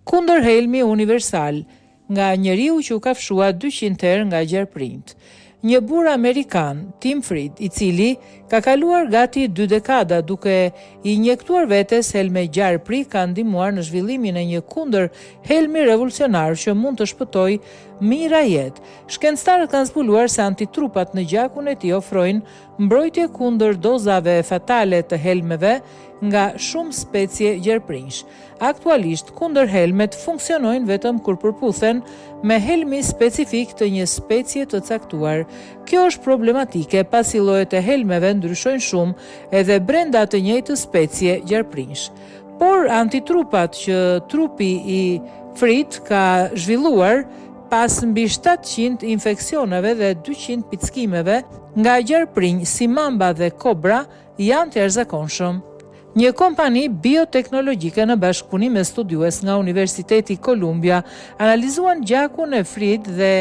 Kundër helmi universal, nga njeriu që u kafshua 200 herë nga gjerprinjt. Një burr amerikan, Tim Fried, i cili ka kaluar gati 2 dekada duke i injektuar vetes helme gjarpri, ka ndihmuar në zhvillimin e një kundër helmi revolucionar që mund të shpëtojë mijëra jetë. Shkencëtarët kanë zbuluar se antitrupat në gjakun e tij ofrojnë mbrojtje kundër dozave fatale të helmeve nga shumë specie gjerprinjsh. Aktualisht, kundër helmet funksionojnë vetëm kur përputhen me helmi specifik të një specie të caktuar. Kjo është problematike pasi llojet e helmeve ndryshojnë shumë edhe brenda të njëjtës specie gjerprinjsh. Por antitrupat që trupi i Fried ka zhvilluar pas mbi 700 infeksioneve dhe 200 pickimeve nga gjerprinj si mamba dhe kobra janë të jashtëzakonshëm. Një kompani bioteknologjike në bashkëpunim me studiues nga Universiteti Columbia analizuan gjakun e Fried dhe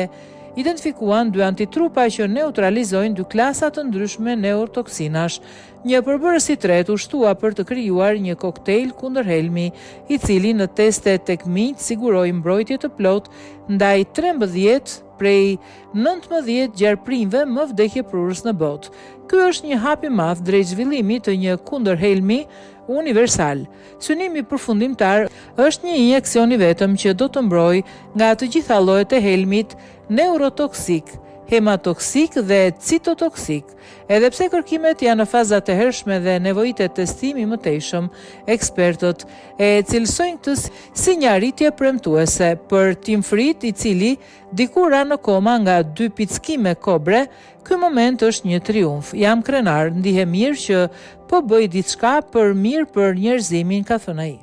identifikuan 2 antitrupa që neutralizojnë 2 klasa të ndryshme neurotoksinash. Një përbërës i tretë u shtua për të krijuar një koktejl kundër helmi, i cili në teste tek minjt siguroi mbrojtje të plotë ndaj 13 prej 19 gjerprinjve më vdekjeprurës në botë. Ky është një hap i madh drejt zhvillimit të një kundërhelmi universal. Synimi përfundimtar është një injeksion i vetëm që do të mbrojë nga të gjitha llojet e helmit neurotoksik, hematoksik dhe citotoksik. Edhe pse kërkimet janë në faza të hershme dhe nevojitet testimi më tejshëm, ekspertët e cilësojnë këtë si një arritje premtuese. Për Tim Fried, i cili diku ra në koma nga 2 pickime kobre, ky moment është një triumf. Jam krenar, ndihem mirë që po bëj diçka për mirë për njerëzimin, ka thënë ai.